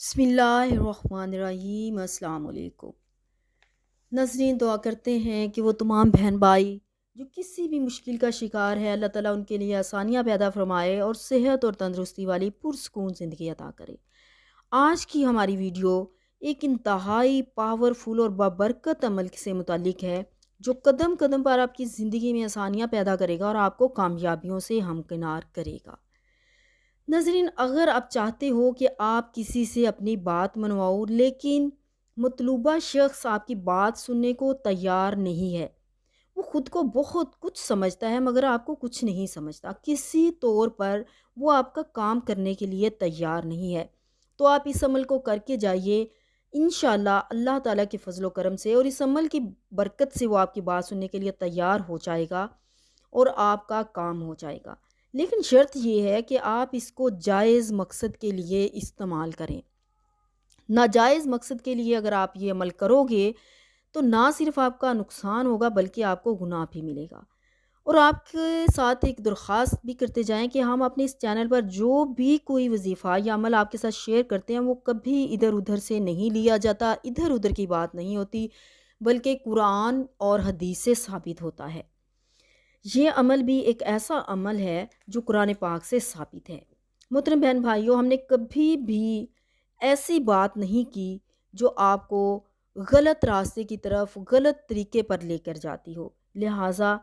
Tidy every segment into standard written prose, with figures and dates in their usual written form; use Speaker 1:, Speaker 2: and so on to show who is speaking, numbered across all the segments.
Speaker 1: बिस्मिल्लाहिर्रहमानिर्रहीम। अस्सलाम वालेकुम। नाज़रीन, दुआ करते हैं कि वो तमाम बहन भाई जो किसी भी मुश्किल का शिकार है, अल्लाह ताला उनके लिए आसानियाँ पैदा फरमाए और सेहत और तंदरुस्ती वाली पुरसकून ज़िंदगी अता करे। आज की हमारी वीडियो एक इंतहाई पावरफुल और बाबरकत अमल से मुतालिक है, जो कदम कदम पर आपकी ज़िंदगी में आसानियाँ पैदा करेगा और आपको कामयाबियों से हमकिनार करेगा। नाज़रीन, अगर आप चाहते हो कि आप किसी से अपनी बात मनवाओ, लेकिन मतलूबा शख्स आपकी बात सुनने को तैयार नहीं है, वो खुद को बहुत कुछ समझता है मगर आपको कुछ नहीं समझता, किसी तौर पर वो आपका काम करने के लिए तैयार नहीं है, तो आप इस अमल को करके जाइए। इंशाल्लाह अल्लाह ताला के फजलो करम से और इस अमल की बरकत से वो आपकी बात सुनने के लिए तैयार हो जाएगा और आपका काम हो जाएगा। लेकिन शर्त ये है कि आप इसको जायज़ मकसद के लिए इस्तेमाल करें। नाजायज़ मकसद के लिए अगर आप ये अमल करोगे तो ना सिर्फ़ आपका नुकसान होगा बल्कि आपको गुनाह भी मिलेगा। और आपके साथ एक दरख्वास्त भी करते जाएँ कि हम अपने इस चैनल पर जो भी कोई वज़ीफ़ा या अमल आपके साथ शेयर करते हैं वो कभी इधर-उधर से नहीं लिया जाता, इधर-उधर की बात नहीं होती, बल्कि कुरान और हदीस से साबित होता है। ये अमल भी एक ऐसा अमल है जो कुरान पाक से साबित है। मोहतरम बहन भाइयों, हमने कभी भी ऐसी बात नहीं की जो आपको गलत रास्ते की तरफ, गलत तरीके पर लेकर जाती हो। लिहाजा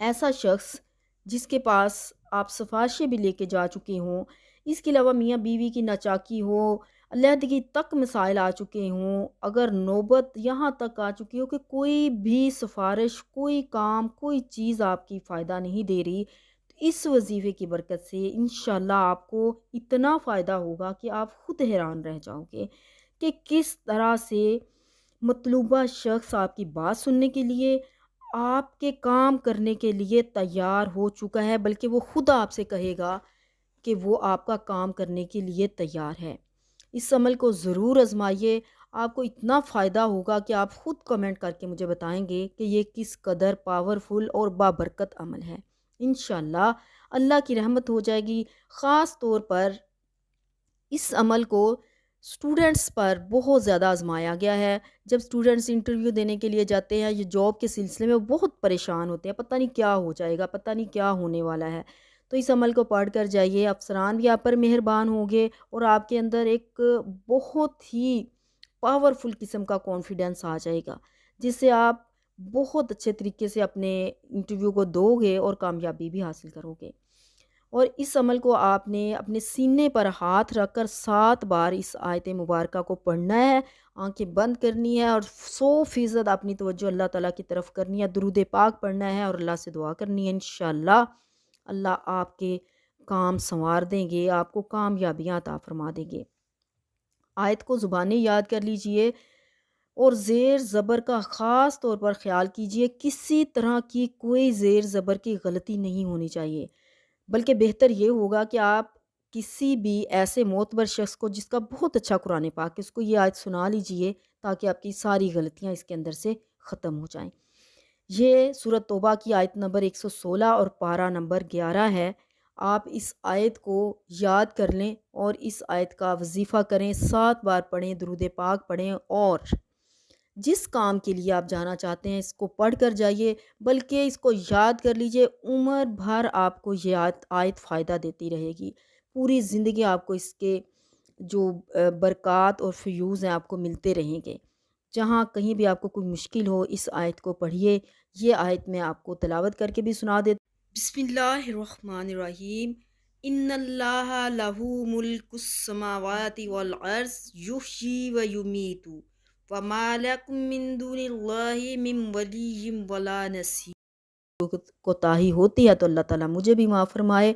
Speaker 1: ऐसा शख्स जिसके पास आप सिफारिशें भी लेके जा चुके हों, इसके अलावा मियाँ बीवी की नाचाकी हो, अलहदगी तक मसाइल आ चुके हों, अगर नौबत यहाँ तक आ चुकी हो कि कोई भी सिफारिश, कोई काम, कोई चीज़ आपकी फ़ायदा नहीं दे रही, तो इस वजीफ़े की बरकत से इंशाल्लाह आपको इतना फ़ायदा होगा कि आप खुद हैरान रह जाओगे कि किस तरह से मतलूबा शख्स आपकी बात सुनने के लिए, आपके काम करने के लिए तैयार हो चुका है, बल्कि वो खुद आपसे कहेगा कि वो आपका काम करने के लिए तैयार है। इस अमल को ज़रूर आज़माइए, आपको इतना फ़ायदा होगा कि आप ख़ुद कमेंट करके मुझे बताएँगे कि ये किस कदर पावरफुल और बाबरकत अमल है। इंशाल्लाह अल्लाह की रहमत हो जाएगी। ख़ास तौर पर इस अमल को स्टूडेंट्स पर बहुत ज़्यादा आज़माया गया है। जब स्टूडेंट्स इंटरव्यू देने के लिए जाते हैं या जॉब के सिलसिले में, वो बहुत परेशान होते हैं, पता नहीं क्या हो जाएगा, पता नहीं क्या होने वाला है। तो इस अमल को पढ़ कर जाइए, अफ़सरान भी आप पर मेहरबान होंगे और आपके अंदर एक बहुत ही पावरफुल किस्म का कॉन्फिडेंस आ जाएगा, जिससे आप बहुत अच्छे तरीके से अपने इंटरव्यू को दोगे और कामयाबी भी हासिल करोगे। और इस अमल को आपने अपने सीने पर हाथ रखकर 7 बार इस आयत मुबारका को पढ़ना है, आंखें बंद करनी है और 100% अपनी तवज्जो अल्लाह ताला की तरफ करनी है, दुरूद पाक पढ़ना है और अल्लाह से दुआ करनी है। इंशाल्लाह अल्लाह आपके काम संवार देंगे, आपको कामयाबियाँ अता फरमा देंगे। आयत को ज़ुबानी याद कर लीजिए और ज़ेर ज़बर का ख़ास तौर पर ख़्याल कीजिए, किसी तरह की कोई ज़ेर ज़बर की गलती नहीं होनी चाहिए। बल्कि बेहतर ये होगा कि आप किसी भी ऐसे मोतबर शख्स को जिसका बहुत अच्छा कुरान पाक है, उसको ये आयत सुना लीजिए ताकि आपकी सारी गलतियाँ इसके अंदर से ख़त्म हो जाएँ। ये सूरत तौबा की आयत नंबर 116 और पारा नंबर 11 है। आप इस आयत को याद कर लें और इस आयत का वजीफ़ा करें, 7 बार पढ़ें, दुरूद पाक पढ़ें और जिस काम के लिए आप जाना चाहते हैं इसको पढ़ कर जाइए, बल्कि इसको याद कर लीजिए, उम्र भर आपको ये आयत आयत फ़ायदा देती रहेगी। पूरी ज़िंदगी आपको इसके जो बरक़ात और फ़यूज़ हैं आपको मिलते रहेंगे। जहाँ कहीं भी आपको कोई मुश्किल हो, इस आयत को पढ़िए। ये आयत मैं आपको तिलावत करके भी सुना देती। बिस्मिल्लाहिर्रहमानिर्रहीम। इन्नल्लाहा लहू मुल्कुस समावाति वल अर्ज़ युह्यी व युमीतु वमा लकुम मिन दुनिल्लाहि मिन वलिय्यिन वला नसीर। कोताही होती है तो अल्लाह ताला मुझे भी माफ़ फरमाए।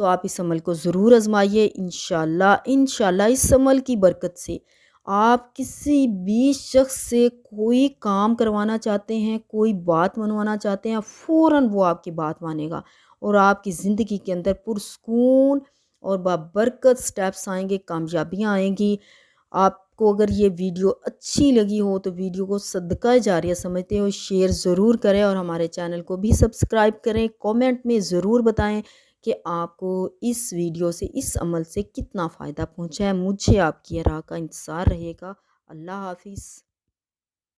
Speaker 1: तो आप इस अमल को ज़रूर आज़माइए। इंशाल्लाह इंशाल्लाह इस अमल की बरकत से आप किसी भी शख्स से कोई काम करवाना चाहते हैं, कोई बात मनवाना चाहते हैं, फ़ौरन वो आपकी बात मानेगा और आपकी ज़िंदगी के अंदर पुरस्कून और बाबरकत स्टेप्स आएंगे, कामयाबियाँ आएंगी। आपको अगर ये वीडियो अच्छी लगी हो तो वीडियो को सदका जारिया समझते हो शेयर ज़रूर करें और हमारे चैनल को भी सब्सक्राइब करें। कमेंट में ज़रूर बताएं کہ آپ کو اس ویڈیو سے، اس عمل سے کتنا فائدہ پہنچا ہے۔ مجھے آپ کی آراء کا انتظار رہے گا۔ اللہ حافظ۔